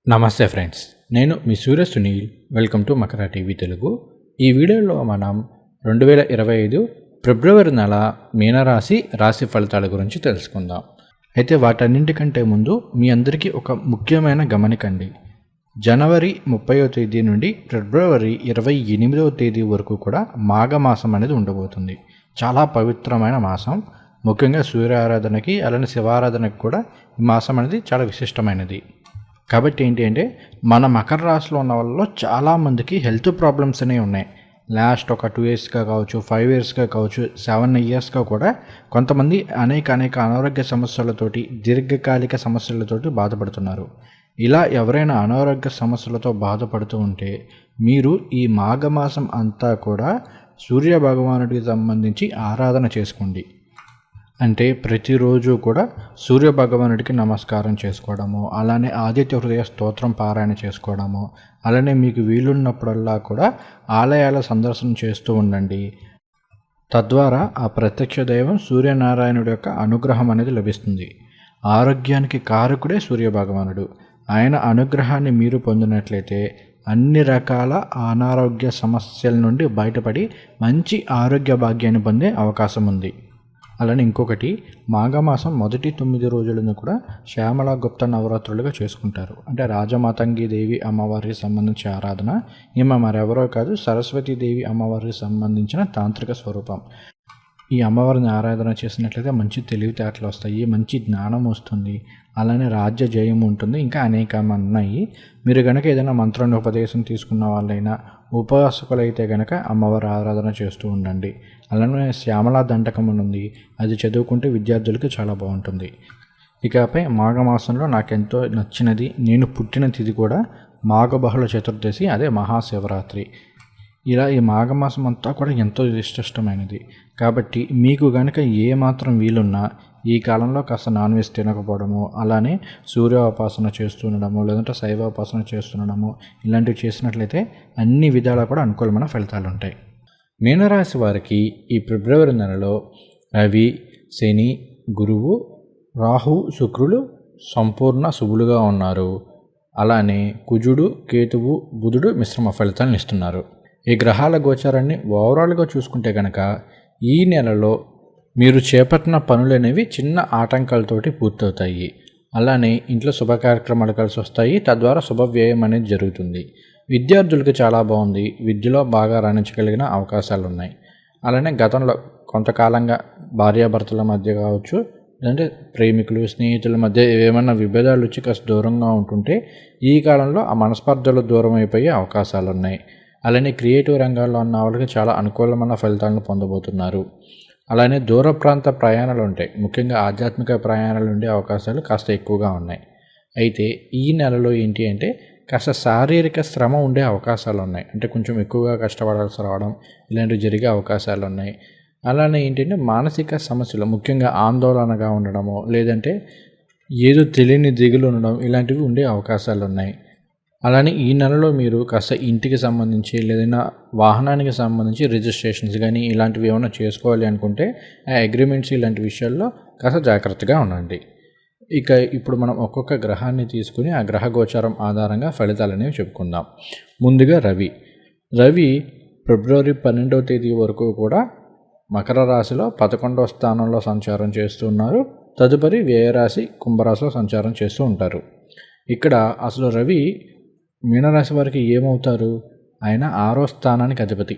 నమస్తే ఫ్రెండ్స్, నేను మీ Surya Sunil. Welcome to Makara TV Telugu. ఈ వీడియోలో మనం 2025 ఫిబ్రవరి నెల మీనరాశి రాశి ఫలితాల గురించి తెలుసుకుందాం. అయితే వాటన్నింటికంటే ముందు మీ అందరికీ ఒక ముఖ్యమైన గమనికండి. జనవరి 30వ తేదీ నుండి ఫిబ్రవరి 28వ తేదీ వరకు కూడా మాఘమాసం అనేది ఉండబోతుంది. చాలా పవిత్రమైన మాసం. ముఖ్యంగా సూర్య ఆరాధనకి అలానే శివారాధనకి కూడా ఈ మాసం అనేది చాలా విశిష్టమైనది. కాబట్టి ఏంటి అంటే మన మకర రాశిలో ఉన్న వాళ్ళలో చాలామందికి హెల్త్ ప్రాబ్లమ్స్ అనేవి ఉన్నాయి. లాస్ట్ ఒక 2 ఇయర్స్గా కావచ్చు, 5 ఇయర్స్గా కావచ్చు, 7 ఇయర్స్గా కూడా కొంతమంది అనేక అనారోగ్య సమస్యలతోటి, దీర్ఘకాలిక సమస్యలతోటి బాధపడుతున్నారు. ఇలా ఎవరైనా అనారోగ్య సమస్యలతో బాధపడుతూ ఉంటే మీరు ఈ మాఘమాసం అంతా కూడా సూర్య భగవానుడికి సంబంధించి ఆరాధన చేసుకోండి. అంటే ప్రతిరోజు కూడా సూర్య భగవానుడికి నమస్కారం చేసుకోవడము, అలానే ఆదిత్య హృదయ స్తోత్రం పారాయణ చేసుకోవడము, అలానే మీకు వీలున్నప్పుడల్లా కూడా ఆలయాల సందర్శన చేస్తూ ఉండండి. తద్వారా ఆ ప్రత్యక్ష దైవం సూర్యనారాయణుడి యొక్క అనుగ్రహం అనేది లభిస్తుంది. ఆరోగ్యానికి కారకుడే సూర్య భగవానుడు. ఆయన అనుగ్రహాన్ని మీరు పొందినట్లయితే అన్ని రకాల అనారోగ్య సమస్యల నుండి బయటపడి మంచి ఆరోగ్య భాగ్యాన్ని పొందే అవకాశం ఉంది. అలానే ఇంకొకటి, మాఘమాసం మొదటి 9 రోజులను కూడా శ్యామల గుప్త నవరాత్రులుగా చేసుకుంటారు. అంటే రాజమాతంగి దేవి అమ్మవారికి సంబంధించిన ఆరాధన. ఈమె మరెవరో కాదు, సరస్వతీదేవి అమ్మవారికి సంబంధించిన తాంత్రిక స్వరూపం. ఈ అమ్మవారిని ఆరాధన చేసినట్లయితే మంచి తెలివితేటలు వస్తాయి, మంచి జ్ఞానం వస్తుంది, అలానే రాజ్య జయం ఉంటుంది, ఇంకా అనేకం ఉన్నాయి. మీరు కనుక ఏదైనా మంత్రోపదేశం తీసుకున్న వాళ్ళైనా, ఉపాసకులైతే కనుక అమ్మవారి ఆరాధన చేస్తూ ఉండండి. అలానే శ్యామలా దండకం ఉంది, అది చదువుకుంటే విద్యార్థులకు చాలా బాగుంటుంది. ఇకపై మాఘమాసంలో నాకెంతో నచ్చినది, నేను పుట్టిన తిథి కూడా మాఘబహుళ చతుర్దశి, అదే మహాశివరాత్రి. ఇలా ఈ మాఘమాసం అంతా కూడా ఎంతో విశిష్టమైనది. కాబట్టి మీకు కనుక ఏమాత్రం వీలున్నా ఈ కాలంలో కాస్త నాన్ వెజ్ తినకపోవడము, అలానే సూర్యోపాసన చేస్తుండడము, లేదంటే శైవోపాసన చేస్తుండడము, ఇలాంటివి చేసినట్లయితే అన్ని విధాలా కూడా అనుకూలమైన ఫలితాలు ఉంటాయి. మీనరాశి వారికి ఈ ఫిబ్రవరి నెలలో రవి, శని, గురువు, రాహు, శుక్రులు సంపూర్ణ శుభులుగా ఉన్నారు. అలానే కుజుడు, కేతువు, బుధుడు మిశ్రమ ఫలితాలను ఇస్తున్నారు. ఈ గ్రహాల గోచారాన్ని ఓవరాల్గా చూసుకుంటే కనుక ఈ నెలలో మీరు చేపట్టిన పనులు అనేవి చిన్న ఆటంకాలతోటి పూర్తవుతాయి. అలానే ఇంట్లో శుభ కార్యక్రమాలు కలిసి వస్తాయి, తద్వారా శుభవ్యయం అనేది జరుగుతుంది. విద్యార్థులకు చాలా బాగుంది, విద్యలో బాగా రాణించగలిగిన అవకాశాలు ఉన్నాయి. అలానే గతంలో కొంతకాలంగా భార్యాభర్తల మధ్య కావచ్చు, లేదంటే ప్రేమికులు, స్నేహితుల మధ్య ఏమైనా విభేదాలు వచ్చి కాస్త దూరంగా ఉంటుంటే ఈ కాలంలో ఆ మనస్పర్ధలు దూరం అయిపోయే అవకాశాలు ఉన్నాయి. అలానే క్రియేటివ్ రంగాల్లో ఉన్న వాళ్ళకి చాలా అనుకూలమైన ఫలితాలను పొందబోతున్నారు. అలానే దూర ప్రాంత ప్రయాణాలు ఉంటాయి, ముఖ్యంగా ఆధ్యాత్మిక ప్రయాణాలు ఉండే అవకాశాలు కాస్త ఎక్కువగా ఉన్నాయి. అయితే ఈ నెలలో ఏంటి అంటే కాస్త శారీరక శ్రమ ఉండే అవకాశాలు ఉన్నాయి. అంటే కొంచెం ఎక్కువగా కష్టపడాల్సి రావడం, ఇలాంటివి జరిగే అవకాశాలు ఉన్నాయి. అలానే ఏంటంటే మానసిక సమస్యలు, ముఖ్యంగా ఆందోళనగా ఉండడము, లేదంటే ఏదో తెలియని దిగులు ఉండడం, ఇలాంటివి ఉండే అవకాశాలు ఉన్నాయి. అలానే ఈ నెలలో మీరు కాస్త ఇంటికి సంబంధించి లేదైనా వాహనానికి సంబంధించి రిజిస్ట్రేషన్స్ కానీ ఇలాంటివి ఏమైనా చేసుకోవాలి అనుకుంటే ఆ అగ్రిమెంట్స్ ఇలాంటి విషయాల్లో కాస్త జాగ్రత్తగా ఉండండి. ఇక ఇప్పుడు మనం ఒక్కొక్క గ్రహాన్ని తీసుకుని ఆ గ్రహ గోచారం ఆధారంగా ఫలితాలు అనేవి చెప్పుకుందాం. ముందుగా రవి ఫిబ్రవరి 12వ తేదీ వరకు కూడా మకర రాశిలో 11వ స్థానంలో సంచారం చేస్తున్నారు. తదుపరి వ్యయరాశి కుంభరాశిలో సంచారం చేస్తూ ఉంటారు. ఇక్కడ అసలు రవి మీనరాశి వారికి ఏమవుతారు? ఆయన 6వ స్థానానికి అధిపతి.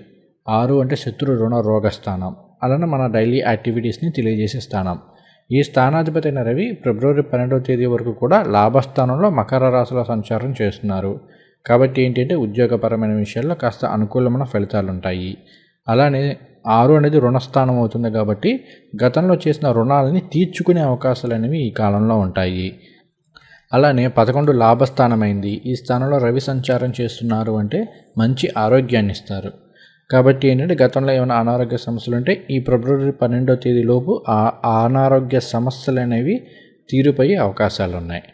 6 అంటే శత్రు రుణ రోగ స్థానం, అలానే మన డైలీ యాక్టివిటీస్ని తెలియజేసే స్థానం. ఈ స్థానాధిపతి అయిన రవి ఫిబ్రవరి 12వ తేదీ వరకు కూడా లాభస్థానంలో మకర రాశిలో సంచారం చేస్తున్నారు. కాబట్టి ఏంటంటే ఉద్యోగపరమైన విషయాల్లో కాస్త అనుకూలమైన ఫలితాలు ఉంటాయి. అలానే 6 అనేది రుణస్థానం అవుతుంది కాబట్టి గతంలో చేసిన రుణాలని తీర్చుకునే అవకాశాలు అనేవి ఈ కాలంలో ఉంటాయి. అలానే 11 లాభస్థానమైంది. ఈ స్థానంలో రవి సంచారం చేస్తున్నారు అంటే మంచి ఆరోగ్యాన్ని ఇస్తారు. కాబట్టి ఏంటంటే గతంలో ఏమైనా అనారోగ్య సమస్యలు ఉంటే ఈ ఫిబ్రవరి 12వ తేదీలోపు ఆ అనారోగ్య సమస్యలు అనేవి తీరిపోయే అవకాశాలు ఉన్నాయి.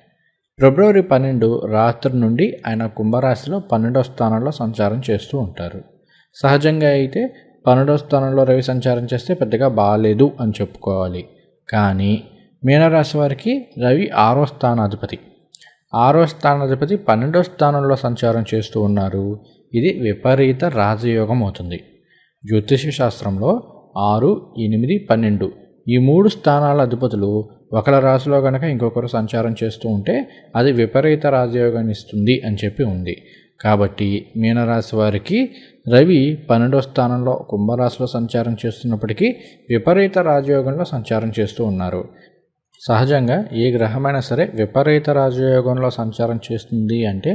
ఫిబ్రవరి 12 రాత్రి నుండి ఆయన కుంభరాశిలో 12వ స్థానంలో సంచారం చేస్తూ ఉంటారు. సహజంగా అయితే 12వ స్థానంలో రవి సంచారం చేస్తే పెద్దగా బాగాలేదు అని చెప్పుకోవాలి. కానీ మీనరాశి వారికి రవి 6వ స్థానాధిపతి. 6వ స్థానాధిపతి 12వ స్థానంలో సంచారం చేస్తూ ఉన్నారు. ఇది విపరీత రాజయోగం అవుతుంది. జ్యోతిష శాస్త్రంలో 6, 8, 12 ఈ 3 స్థానాల అధిపతులు ఒకరి రాశిలో కనుక ఇంకొకరు సంచారం చేస్తూ ఉంటే అది విపరీత రాజయోగాన్ని ఇస్తుంది అని చెప్పి ఉంది. కాబట్టి మీనరాశి వారికి రవి 12వ స్థానంలో కుంభరాశిలో సంచారం చేస్తున్నప్పటికీ విపరీత రాజయోగంలో సంచారం చేస్తూ ఉన్నారు. సహజంగా ఏ గ్రహమైనా సరే విపరీత రాజయోగంలో సంచారం చేస్తుంది అంటే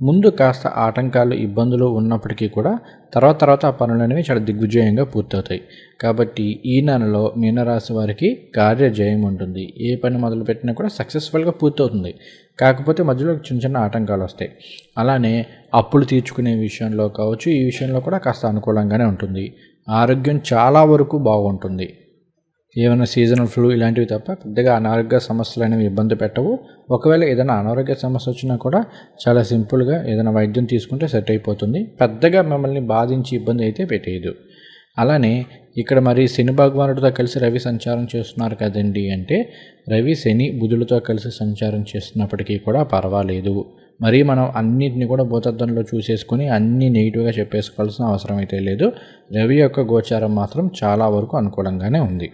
ముందు కాస్త ఆటంకాలు ఇబ్బందులు ఉన్నప్పటికీ కూడా తర్వాత ఆ పనులు అనేవి చాలా దిగ్విజయంగా పూర్తవుతాయి. కాబట్టి ఈ నెలలో మీనరాశి వారికి కార్యజయం ఉంటుంది. ఏ పని మొదలుపెట్టినా కూడా సక్సెస్ఫుల్గా పూర్తవుతుంది. కాకపోతే మధ్యలో చిన్న ఆటంకాలు వస్తాయి. అలానే అప్పులు తీర్చుకునే విషయంలో కావచ్చు, ఈ విషయంలో కూడా కాస్త అనుకూలంగానే ఉంటుంది. ఆరోగ్యం చాలా వరకు బాగుంటుంది. ఏమైనా సీజనల్ ఫ్లూ ఇలాంటివి తప్ప పెద్దగా అనారోగ్య సమస్యలు అనేవి ఇబ్బంది పెట్టవు. ఒకవేళ ఏదైనా అనారోగ్య సమస్య వచ్చినా కూడా చాలా సింపుల్గా ఏదైనా వైద్యం తీసుకుంటే సెట్ అయిపోతుంది. పెద్దగా మిమ్మల్ని బాధించి ఇబ్బంది అయితే పెట్టేయదు. అలానే ఇక్కడ మరి శని భగవానుడితో కలిసి రవి సంచారం చేస్తున్నారు కదండి అంటే రవి శని బుధులతో కలిసి సంచారం చేస్తున్నప్పటికీ కూడా పర్వాలేదు. మరి మనం అన్నింటినీ కూడా భూతద్దంలో చూసేసుకొని అన్నీ నెగిటివ్గా చెప్పేసుకోవాల్సిన అవసరం అయితే లేదు. రవి యొక్క గోచారం మాత్రం చాలా వరకు అనుకూలంగానే ఉంది.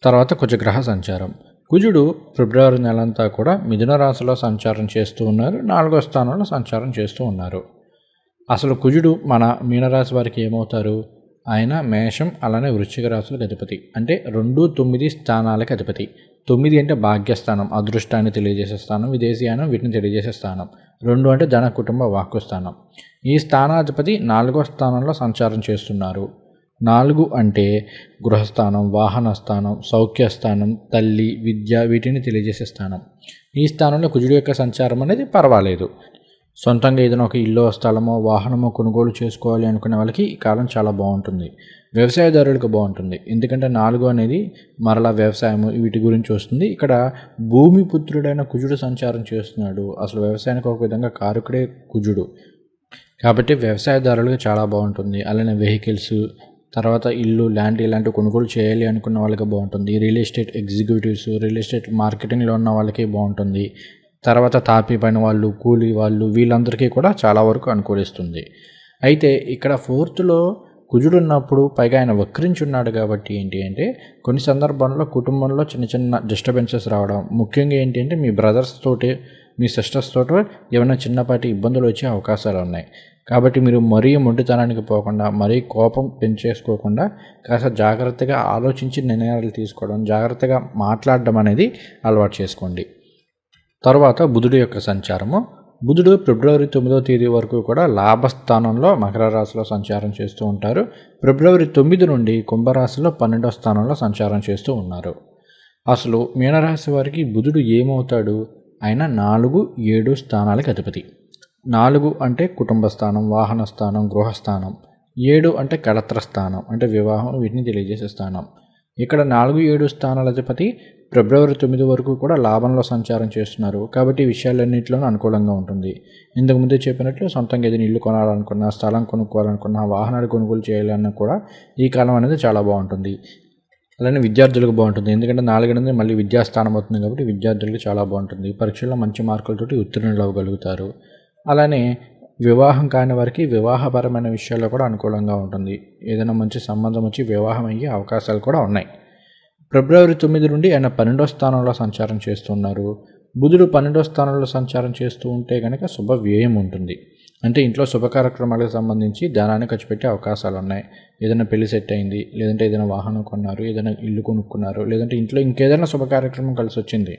తర్వాత కుజగ్రహ సంచారం. కుజుడు ఫిబ్రవరి నెలంతా కూడా మిథున రాశిలో సంచారం చేస్తూ ఉన్నారు. 4వ స్థానంలో సంచారం చేస్తూ ఉన్నారు. అసలు కుజుడు మన మీనరాశి వారికి ఏమవుతారు? ఆయన మేషం అలానే వృశ్చిక రాశులకు అధిపతి. అంటే 2, 9 స్థానాలకు అధిపతి. 9 అంటే భాగ్యస్థానం, అదృష్టాన్ని తెలియజేసే స్థానం, విదేశీయానం వీటిని తెలియజేసే స్థానం. 2 అంటే ధన కుటుంబ వాక్కు స్థానం. ఈ స్థానాధిపతి 4వ స్థానంలో సంచారం చేస్తున్నారు. 4 అంటే గృహస్థానం, వాహన స్థానం, సౌఖ్యస్థానం, తల్లి, విద్య వీటిని తెలియజేసే స్థానం. ఈ స్థానంలో కుజుడు యొక్క సంచారం అనేది పర్వాలేదు. సొంతంగా ఏదైనా ఒక ఇల్లు, స్థలమో, వాహనమో కొనుగోలు చేసుకోవాలి అనుకునే వాళ్ళకి ఈ కాలం చాలా బాగుంటుంది. వ్యవసాయదారులకు బాగుంటుంది. ఎందుకంటే 4 అనేది మరలా వ్యవసాయము వీటి గురించి వస్తుంది. ఇక్కడ భూమి పుత్రుడైన కుజుడు సంచారం చేస్తున్నాడు. అసలు వ్యవసాయానికి ఒక విధంగా కారకుడే కుజుడు. కాబట్టి వ్యవసాయదారులకు చాలా బాగుంటుంది. అలానే వెహికల్స్, తర్వాత ఇల్లు, ల్యాండ్ ఇలాంటివి కొనుగోలు చేయాలి అనుకున్న వాళ్ళకి బాగుంటుంది. Real estate executives, real estate మార్కెటింగ్లో ఉన్న వాళ్ళకి బాగుంటుంది. తర్వాత తాపీ పని వాళ్ళు, కూలీ వాళ్ళు వీళ్ళందరికీ కూడా చాలా వరకు అనుకూలిస్తుంది. అయితే ఇక్కడ 4థ్లో కుజుడు ఉన్నప్పుడు పైగా ఆయన వక్రించి ఉన్నాడు కాబట్టి ఏంటి అంటే కొన్ని సందర్భాల్లో కుటుంబంలో చిన్న డిస్టర్బెన్సెస్ రావడం, ముఖ్యంగా ఏంటి అంటే మీ బ్రదర్స్ తోటి, మీ సిస్టర్స్ తోటి ఏమైనా చిన్నపాటి ఇబ్బందులు వచ్చే అవకాశాలు ఉన్నాయి. కాబట్టి మీరు మరీ మొండితనానికి పోకుండా, మరీ కోపం పెంచేసుకోకుండా కాస్త జాగ్రత్తగా ఆలోచించి నిర్ణయాలు తీసుకోవడం, జాగ్రత్తగా మాట్లాడడం అనేది అలవాటు చేసుకోండి. తర్వాత బుధుడు యొక్క సంచారము. బుధుడు ఫిబ్రవరి 9వ తేదీ వరకు కూడా లాభస్థానంలో మకర రాశిలో సంచారం చేస్తూ ఉంటారు. ఫిబ్రవరి 9 నుండి కుంభరాశిలో 12వ స్థానంలో సంచారం చేస్తూ ఉన్నారు. అసలు మీనరాశి వారికి బుధుడు ఏమవుతాడు? ఆయన 4, 7 స్థానాలకు అధిపతి. 4 అంటే కుటుంబ స్థానం, వాహన స్థానం, గృహస్థానం. 7 అంటే కళత్ర స్థానం, అంటే వివాహం వీటిని తెలియజేసే స్థానం. ఇక్కడ 4, 7 స్థానాల అధిపతి ఫిబ్రవరి 9 వరకు కూడా లాభంలో సంచారం చేస్తున్నారు. కాబట్టి ఈ విషయాలన్నింటిలోనూ అనుకూలంగా ఉంటుంది. ఇంతకుముందే చెప్పినట్లు సొంతంగా ఏదైనా ఇల్లు కొనాలనుకున్నా, స్థలం కొనుక్కోవాలనుకున్నా, వాహనాలు కొనుగోలు చేయాలన్నా కూడా ఈ కాలం అనేది చాలా బాగుంటుంది. అలానే విద్యార్థులకు బాగుంటుంది. ఎందుకంటే 4 అనేది మళ్ళీ విద్యాస్థానం అవుతుంది కాబట్టి విద్యార్థులకు చాలా బాగుంటుంది. పరీక్షల్లో మంచి మార్కులతోటి ఉత్తీర్ణులు అవ్వగలుగుతారు. అలానే వివాహం కాని వారికి వివాహపరమైన విషయాల్లో కూడా అనుకూలంగా ఉంటుంది. ఏదైనా మంచి సంబంధం వచ్చి వివాహం అయ్యే అవకాశాలు కూడా ఉన్నాయి. ఫిబ్రవరి 9 నుండి ఆయన 12వ స్థానంలో సంచారం చేస్తున్నారు. బుధుడు 12వ స్థానంలో సంచారం చేస్తూ ఉంటే కనుక శుభ వ్యయం ఉంటుంది. అంటే ఇంట్లో శుభ కార్యక్రమాలకు సంబంధించి ధనాన్ని ఖర్చు పెట్టే అవకాశాలు ఉన్నాయి. ఏదైనా పెళ్లి సెట్ అయింది, లేదంటే ఏదైనా వాహనం కొన్నారు, ఏదైనా ఇల్లు కొనుక్కున్నారు, లేదంటే ఇంట్లో ఇంకేదైనా శుభ కార్యక్రమం కలిసి వచ్చింది,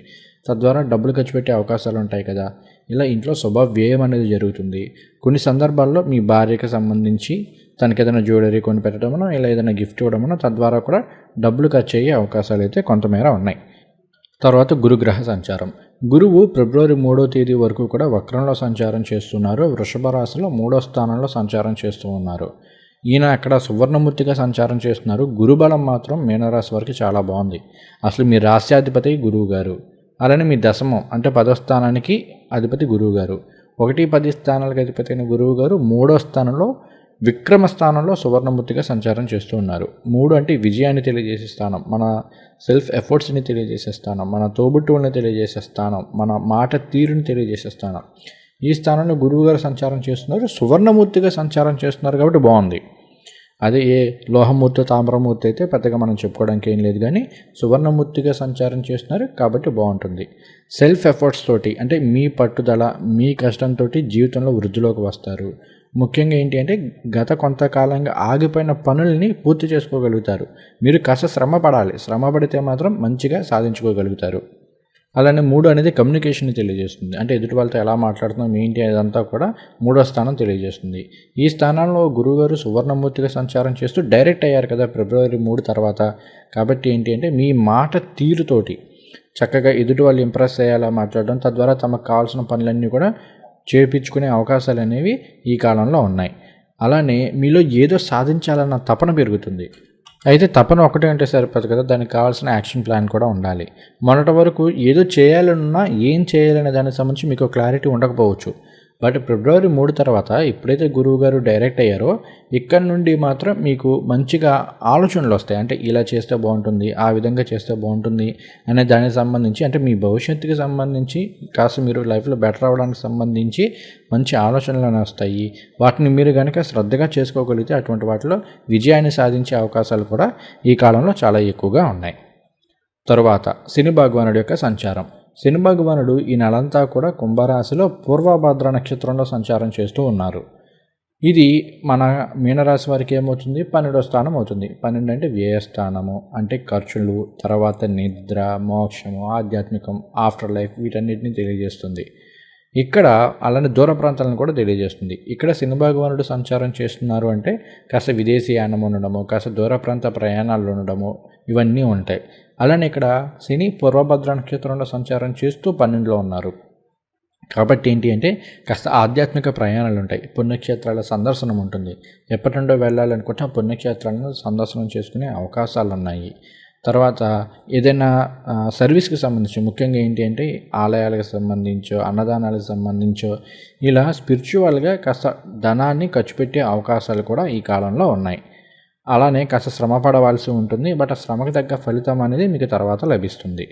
తద్వారా డబ్బులు ఖర్చు పెట్టే అవకాశాలు ఉంటాయి కదా. ఇలా ఇంట్లో శుభ వ్యయం అనేది జరుగుతుంది. కొన్ని సందర్భాల్లో మీ భార్యకి సంబంధించి తనకి ఏదైనా జ్యువెలరీ కొని పెట్టడమనో, ఇలా ఏదైనా గిఫ్ట్ ఇవ్వడమనో, తద్వారా కూడా డబ్బులు ఖర్చు అయ్యే అవకాశాలు అయితే కొంతమేర ఉన్నాయి. తర్వాత గురుగ్రహ సంచారం. గురువు ఫిబ్రవరి 3వ తేదీ వరకు కూడా వక్రంలో సంచారం చేస్తున్నారు. వృషభ రాశిలో 3వ స్థానంలో సంచారం చేస్తూ ఉన్నారు. ఈయన అక్కడ సువర్ణమూర్తిగా సంచారం చేస్తున్నారు. గురుబలం మాత్రం మీనరాశి వారికి చాలా బాగుంది. అసలు మీ రాశ్యాధిపతి గురువు గారు, అలానే మీ దశమం అంటే 10వ స్థానానికి అధిపతి గురువు గారు, 1, 10 స్థానాలకు అధిపతి అయిన గురువు గారు 3వ స్థానంలో విక్రమ స్థానంలో సువర్ణమూర్తిగా సంచారం చేస్తూ ఉన్నారు. 3 అంటే విజయాన్ని తెలియజేసే స్థానం, మన సెల్ఫ్ ఎఫర్ట్స్ని తెలియజేసే స్థానం, మన తోబుట్టువుల్ని తెలియజేసే స్థానం, మన మాట తీరుని తెలియజేసే స్థానం. ఈ స్థానంలో గురువుగారు సంచారం చేస్తున్నారు, సువర్ణమూర్తిగా సంచారం చేస్తున్నారు కాబట్టి బాగుంది. అదే ఏ లోహమూర్తి తామ్రమూర్తి అయితే పెద్దగా మనం చెప్పుకోవడానికి ఏం లేదు, కానీ సువర్ణమూర్తిగా సంచారం చేస్తున్నారు కాబట్టి బాగుంటుంది. సెల్ఫ్ ఎఫర్ట్స్ తోటి అంటే మీ పట్టుదల మీ కష్టంతో జీవితంలో వృద్ధిలోకి వస్తారు. ముఖ్యంగా ఏంటి అంటే గత కొంతకాలంగా ఆగిపోయిన పనుల్ని పూర్తి చేసుకోగలుగుతారు. మీరు కాస్త శ్రమ పడాలి, శ్రమ పడితే మాత్రం మంచిగా సాధించుకోగలుగుతారు. అలానే 3 అనేది కమ్యూనికేషన్ని తెలియజేస్తుంది. అంటే ఎదుటి వాళ్ళతో ఎలా మాట్లాడుతున్నాం ఏంటి అదంతా కూడా 3వ స్థానం తెలియజేస్తుంది. ఈ స్థానంలో గురువుగారు సువర్ణమూర్తిగా సంచారం చేస్తూ డైరెక్ట్ అయ్యారు కదా ఫిబ్రవరి 3 తర్వాత. కాబట్టి ఏంటి అంటే మీ మాట తీరుతోటి చక్కగా ఎదుటి వాళ్ళు ఇంప్రెస్ అయ్యేలా మాట్లాడడం, తద్వారా తమకు కావాల్సిన పనులన్నీ కూడా చేపించుకునే అవకాశాలు అనేవి ఈ కాలంలో ఉన్నాయి. అలానే మీలో ఏదో సాధించాలన్న తపన పెరుగుతుంది. అయితే తపన ఒకటే అంటే సరిపోదు కదా, దానికి కావాల్సిన యాక్షన్ ప్లాన్ కూడా ఉండాలి. మొన్నటి వరకు ఏదో చేయాలన్నా ఏం చేయాలనే దానికి సంబంధించి మీకు క్లారిటీ ఉండకపోవచ్చు. బట్ ఫిబ్రవరి 3 తర్వాత ఎప్పుడైతే గురువుగారు డైరెక్ట్ అయ్యారో ఇక్కడ నుండి మాత్రం మీకు మంచిగా ఆలోచనలు వస్తాయి. అంటే ఇలా చేస్తే బాగుంటుంది, ఆ విధంగా చేస్తే బాగుంటుంది అనే దానికి సంబంధించి, అంటే మీ భవిష్యత్తుకి సంబంధించి కాస్త మీరు లైఫ్లో బెటర్ అవ్వడానికి సంబంధించి మంచి ఆలోచనలు వస్తాయి. వాటిని మీరు కనుక శ్రద్ధగా చేసుకోగలిగితే అటువంటి వాటిలో విజయాన్ని సాధించే అవకాశాలు కూడా ఈ కాలంలో చాలా ఎక్కువగా ఉన్నాయి. తరువాత శని భగవానుడి యొక్క సంచారం. శని భగవానుడు ఈ నెలంతా కూడా కుంభరాశిలో పూర్వభద్ర నక్షత్రంలో సంచారం చేస్తూ ఉన్నారు. ఇది మన మీనరాశి వారికి ఏమవుతుంది, 12వ స్థానం అవుతుంది. 12 అంటే వ్యయస్థానము, అంటే ఖర్చులు, తర్వాత నిద్ర, మోక్షము, ఆధ్యాత్మికం, ఆఫ్టర్ లైఫ్ వీటన్నిటిని తెలియజేస్తుంది. ఇక్కడ అలానే దూర ప్రాంతాలను కూడా తెలియజేస్తుంది. ఇక్కడ శని భగవానుడు సంచారం చేస్తున్నారు అంటే కాస్త విదేశీయానం ఉండడము, కాస్త దూర ప్రాంత ప్రయాణాలు ఉండడము ఇవన్నీ ఉంటాయి. అలానే ఇక్కడ శని పూర్వభద్ర నక్షత్రంలో సంచారం చేస్తూ 12లో ఉన్నారు. కాబట్టి ఏంటి అంటే కాస్త ఆధ్యాత్మిక ప్రయాణాలు ఉంటాయి, పుణ్యక్షేత్రాల సందర్శనం ఉంటుంది. ఎప్పటి నుండో వెళ్ళాలనుకుంటే ఆ పుణ్యక్షేత్రాలను సందర్శనం చేసుకునే అవకాశాలు ఉన్నాయి. తర్వాత ఏదైనా సర్వీస్కి సంబంధించి, ముఖ్యంగా ఏంటి అంటే ఆలయాలకు సంబంధించో అన్నదానాలకు సంబంధించో ఇలా స్పిరిచువల్గా కాస్త ధనాన్ని ఖర్చు పెట్టే అవకాశాలు కూడా ఈ కాలంలో ఉన్నాయి. అలానే కాస్త శ్రమ పడవలసి ఉంటుంది, బట్ ఆ శ్రమకు తగ్గ ఫలితం అనేది మీకు తర్వాత లభిస్తుంది.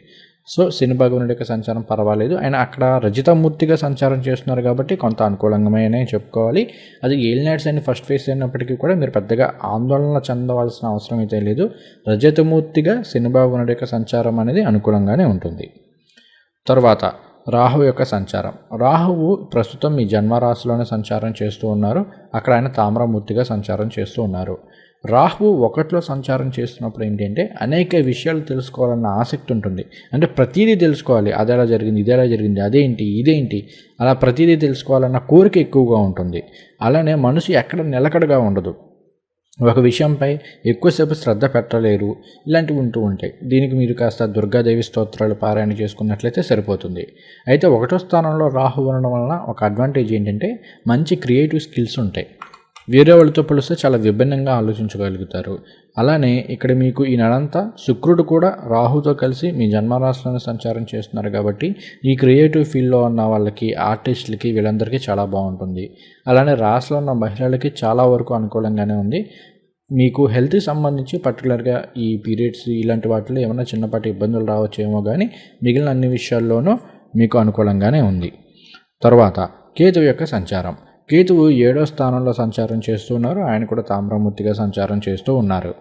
సో శని భగవానుడి యొక్క సంచారం పర్వాలేదు. ఆయన అక్కడ రజితమూర్తిగా సంచారం చేస్తున్నారు కాబట్టి కొంత అనుకూలంగానే చెప్పుకోవాలి. అది ఏలినాడ్స్ అని ఫస్ట్ ఫేస్ అయినప్పటికీ కూడా మీరు పెద్దగా ఆందోళన చెందవలసిన అవసరం అయితే లేదు. రజతమూర్తిగా శని భగవానుడి యొక్క సంచారం అనేది అనుకూలంగానే ఉంటుంది. తర్వాత రాహువు యొక్క సంచారం. రాహువు ప్రస్తుతం మీ జన్మరాశిలోనే సంచారం చేస్తూ ఉన్నారు. అక్కడ ఆయన తామ్రమూర్తిగా సంచారం చేస్తూ ఉన్నారు. రాహువు 1లో సంచారం చేస్తున్నప్పుడు ఏంటంటే అనేక విషయాలు తెలుసుకోవాలన్న ఆసక్తి ఉంటుంది. అంటే ప్రతిదీ తెలుసుకోవాలి, అదెలా జరిగింది, ఇదెలా జరిగింది, అదేంటి ఇదేంటి, అలా ప్రతిదీ తెలుసుకోవాలన్న కోరిక ఎక్కువగా ఉంటుంది. అలానే మనసు ఎక్కడ నిలకడగా ఉండదు, ఒక విషయంపై ఎక్కువసేపు శ్రద్ధ పెట్టలేరు, ఇలాంటివి ఉంటూ ఉంటాయి. దీనికి మీరు కాస్త దుర్గాదేవి స్తోత్రాలు పారాయణ చేసుకున్నట్లయితే సరిపోతుంది. అయితే 1వ స్థానంలో రాహు ఉండడం వలన ఒక అడ్వాంటేజ్ ఏంటంటే మంచి క్రియేటివ్ స్కిల్స్ ఉంటాయి. వేరే వాళ్ళతో పోలిస్తే చాలా విభిన్నంగా ఆలోచించగలుగుతారు. అలానే ఇక్కడ మీకు ఈ నెలంతా శుక్రుడు కూడా రాహుతో కలిసి మీ జన్మరాశిలోనే సంచారం చేస్తున్నారు కాబట్టి ఈ క్రియేటివ్ ఫీల్డ్లో ఉన్న వాళ్ళకి, ఆర్టిస్టులకి, వీళ్ళందరికీ చాలా బాగుంటుంది. అలానే రాశిలో ఉన్న మహిళలకి చాలా వరకు అనుకూలంగానే ఉంది. మీకు హెల్త్కి సంబంధించి పర్టికులర్గా ఈ పీరియడ్స్ ఇలాంటి వాటిలో ఏమైనా చిన్నపాటి ఇబ్బందులు రావచ్చేమో, కానీ మిగిలిన అన్ని విషయాల్లోనూ మీకు అనుకూలంగానే ఉంది. తర్వాత కేతువు యొక్క సంచారం. కేతువు 7వ స్థానంలో సంచారం చేస్తూ ఉన్నారు. ఆయన కూడా తామ్రమూర్తిగా సంచారం చేస్తూ ఉన్నారు.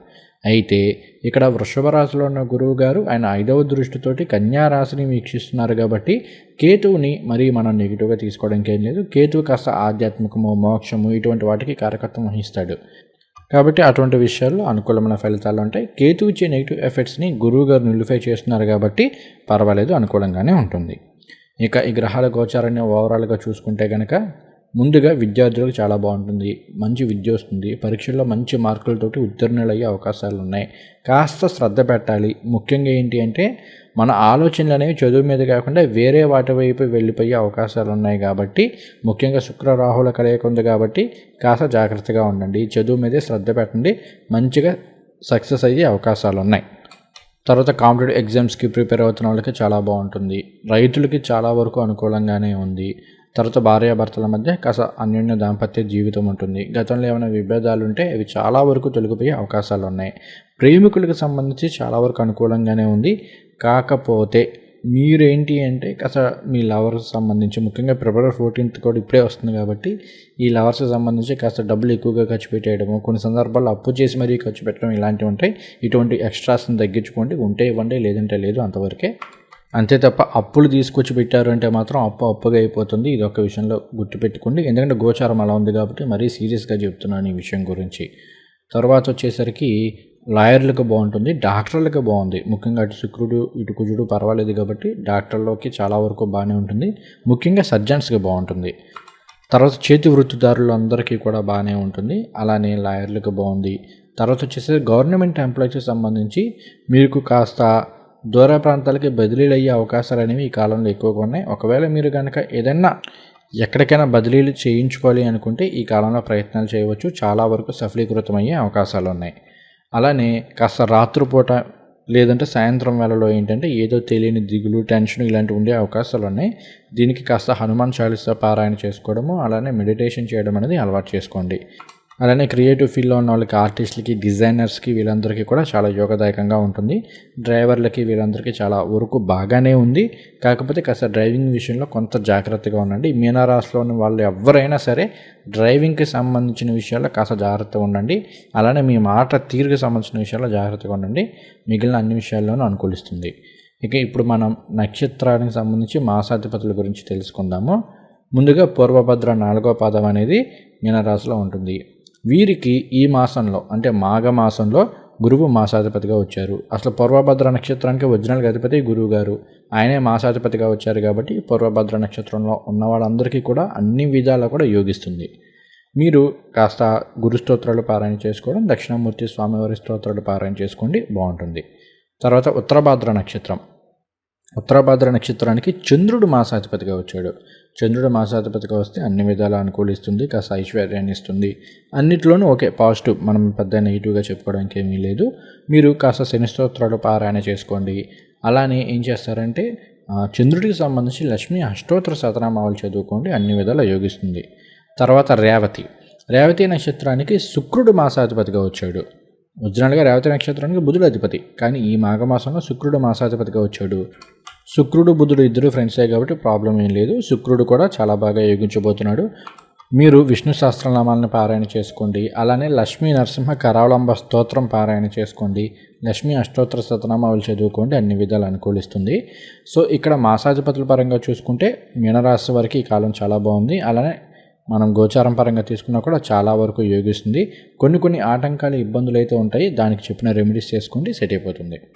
అయితే ఇక్కడ వృషభ రాశిలో ఉన్న గురువు గారు ఆయన 5వ దృష్టితోటి కన్యా రాశిని వీక్షిస్తున్నారు కాబట్టి కేతువుని మరీ మనం నెగిటివ్గా తీసుకోవడానికి ఏం లేదు. కేతువు కాస్త ఆధ్యాత్మికము, మోక్షము ఇటువంటి వాటికి కారకత్వం వహిస్తాడు కాబట్టి అటువంటి విషయాల్లో అనుకూలమైన ఫలితాలు ఉంటాయి. కేతువు ఇచ్చే నెగిటివ్ ఎఫెక్ట్స్ని గురువు గారు నిలిఫై చేస్తున్నారు కాబట్టి పర్వాలేదు, అనుకూలంగానే ఉంటుంది. ఇక ఈ గ్రహాల గోచారాన్ని ఓవరాల్గా చూసుకుంటే కనుక ముందుగా విద్యార్థులకు చాలా బాగుంటుంది, మంచి విద్య వస్తుంది, పరీక్షల్లో మంచి మార్కులతోటి ఉత్తీర్ణులు అయ్యే అవకాశాలు ఉన్నాయి. కాస్త శ్రద్ధ పెట్టాలి. ముఖ్యంగా ఏంటి అంటే మన ఆలోచనలు అనేవి చదువు మీద కాకుండా వేరే వాటి వైపు వెళ్ళిపోయే అవకాశాలు ఉన్నాయి కాబట్టి, ముఖ్యంగా శుక్ర రాహుల కలయిక ఉంది కాబట్టి కాస్త జాగ్రత్తగా ఉండండి. చదువు మీదే శ్రద్ధ పెట్టండి, మంచిగా సక్సెస్ అయ్యే అవకాశాలు ఉన్నాయి. తర్వాత కాంపిటేటివ్ ఎగ్జామ్స్కి ప్రిపేర్ అవుతున్న వాళ్ళకి చాలా బాగుంటుంది. రైతులకి చాలా వరకు అనుకూలంగానే ఉంది. తర్వాత భార్యాభర్తల మధ్య కాస్త అన్యోన్య దాంపత్య జీవితం ఉంటుంది. గతంలో ఏమైనా విభేదాలు ఉంటే అవి చాలా వరకు తొలగిపోయే అవకాశాలు ఉన్నాయి. ప్రేమికులకు సంబంధించి చాలా వరకు అనుకూలంగానే ఉంది. కాకపోతే మీరేంటి అంటే కాస్త మీ లవర్కి సంబంధించి ముఖ్యంగా ఫిబ్రవరి 14th కూడా ఇప్పుడే వస్తుంది కాబట్టి ఈ లవర్స్కి సంబంధించి కాస్త డబ్బులు ఎక్కువగా ఖర్చు పెట్టేయడము, కొన్ని సందర్భాల్లో అప్పు చేసి మరీ ఖర్చు పెట్టడం ఇలాంటివి ఉంటాయి. ఇటువంటి ఎక్స్ట్రాస్ని తగ్గించుకోండి. ఉంటే ఇవ్వండి, లేదంటే లేదు, అంతవరకే. అంతే తప్ప అప్పులు తీసుకొచ్చి పెట్టారు అంటే మాత్రం అప్పుగా అయిపోతుంది. ఇది ఒక విషయంలో గుర్తుపెట్టుకోండి. ఎందుకంటే గోచారం అలా ఉంది కాబట్టి మరీ సీరియస్గా చెప్తున్నాను ఈ విషయం గురించి. తర్వాత వచ్చేసరికి లాయర్లకు బాగుంటుంది, డాక్టర్లకు బాగుంది. ముఖ్యంగా అటు శుక్రుడు ఇటు కుజుడు పర్వాలేదు కాబట్టి డాక్టర్లోకి చాలా వరకు బాగానే ఉంటుంది. ముఖ్యంగా సర్జన్స్కి బాగుంటుంది. తర్వాత చేతి వృత్తిదారులు అందరికీ కూడా బాగానే ఉంటుంది. అలానే లాయర్లకు బాగుంది. తర్వాత వచ్చేసరికి గవర్నమెంట్ ఎంప్లాయీస్కి సంబంధించి మీకు కాస్త దూర ప్రాంతాలకి బదిలీలు అయ్యే అవకాశాలు అనేవి ఈ కాలంలో ఎక్కువగా ఉన్నాయి. ఒకవేళ మీరు కనుక ఏదైనా ఎక్కడికైనా బదిలీలు చేయించుకోవాలి అనుకుంటే ఈ కాలంలో ప్రయత్నాలు చేయవచ్చు. చాలా వరకు సఫలీకృతమయ్యే అవకాశాలు ఉన్నాయి. అలానే కాస్త రాత్రిపూట లేదంటే సాయంత్రం వేళలో ఏంటంటే ఏదో తెలియని దిగులు, టెన్షన్ ఇలాంటివి ఉండే అవకాశాలు ఉన్నాయి. దీనికి కాస్త హనుమాన్ చాలీసా పారాయణ చేసుకోవడము, అలానే మెడిటేషన్ చేయడం అనేది అలవాటు చేసుకోండి. అలానే క్రియేటివ్ ఫీల్డ్లో ఉన్న వాళ్ళకి, ఆర్టిస్టులకి, డిజైనర్స్కి వీళ్ళందరికీ కూడా చాలా యోగదాయకంగా ఉంటుంది. డ్రైవర్లకి వీళ్ళందరికీ చాలా వరకు బాగానే ఉంది. కాకపోతే కాస్త డ్రైవింగ్ విషయంలో కొంత జాగ్రత్తగా ఉండండి. మీనరాశిలో ఉన్న వాళ్ళు ఎవరైనా సరే డ్రైవింగ్కి సంబంధించిన విషయాల్లో కాస్త జాగ్రత్తగా ఉండండి. అలానే మీ మాట తీరుకి సంబంధించిన విషయాల్లో జాగ్రత్తగా ఉండండి. మిగిలిన అన్ని విషయాల్లోనూ అనుకూలిస్తుంది. ఇక ఇప్పుడు మనం నక్షత్రానికి సంబంధించి మాసాధిపతుల గురించి తెలుసుకుందాము. ముందుగా పూర్వభద్ర 4వ పాదం అనేది మీనరాశిలో ఉంటుంది. వీరికి ఈ మాసంలో అంటే మాఘమాసంలో గురువు మాసాధిపతిగా వచ్చారు. అసలు పూర్వభద్ర నక్షత్రానికి ఒరిజినల్ అధిపతి గురువు గారు, ఆయనే మాసాధిపతిగా వచ్చారు కాబట్టి పూర్వభద్ర నక్షత్రంలో ఉన్న వాళ్ళందరికీ కూడా అన్ని విధాలా కూడా యోగిస్తుంది. మీరు కాస్త గురు స్తోత్రాలు పారాయణ చేసుకోవడం, దక్షిణామూర్తి స్వామివారి స్తోత్రాలు పారాయణ చేసుకోండి, బాగుంటుంది. తర్వాత ఉత్తరభాద్ర నక్షత్రం. ఉత్తరభాద్ర నక్షత్రానికి చంద్రుడు మాసాధిపతిగా వచ్చాడు. చంద్రుడు మాసాధిపతిగా వస్తే అన్ని విధాలా అనుకూలిస్తుంది, కాస్త ఐశ్వర్యాన్ని ఇస్తుంది. అన్నిట్లోనూ ఓకే, పాజిటివ్. మనం పెద్ద నెగిటివ్గా చెప్పుకోవడానికి ఏమీ లేదు. మీరు కాస్త శని స్తోత్రాలు పారాయణ చేసుకోండి. అలానే ఏం చేస్తారంటే చంద్రుడికి సంబంధించి లక్ష్మీ అష్టోత్తర శతనామావళి చదువుకోండి, అన్ని విధాలా యోగిస్తుంది. తర్వాత రేవతి నక్షత్రానికి శుక్రుడు మాసాధిపతిగా వచ్చాడు. ఒరిజినల్గా రేవతి నక్షత్రానికి బుధుడు అధిపతి, కానీ ఈ మాఘమాసంలో శుక్రుడు మాసాధిపతిగా వచ్చాడు. శుక్రుడు బుధుడు ఇద్దరు ఫ్రెండ్సే కాబట్టి ప్రాబ్లం ఏం లేదు. శుక్రుడు కూడా చాలా బాగా యోగించబోతున్నాడు. మీరు విష్ణు సహస్రనామాలను పారాయణ చేసుకోండి. అలానే లక్ష్మీ నరసింహ కరావలంబ స్తోత్రం పారాయణ చేసుకోండి. లక్ష్మీ అష్టోత్తర శతనామావళి చదువుకోండి, అన్ని విధాలు అనుకూలిస్తుంది. సో ఇక్కడ మాసాధిపతుల పరంగా చూసుకుంటే మీనరాశి వారికి ఈ కాలం చాలా బాగుంది. అలానే మనం గోచారం పరంగా తీసుకున్నా కూడా చాలా వరకు యోగిస్తుంది. కొన్ని ఆటంకాలు, ఇబ్బందులు అయితే ఉంటాయి. దానికి చెప్పిన రెమెడీస్ చేసుకోండి, సెట్ అయిపోతుంది.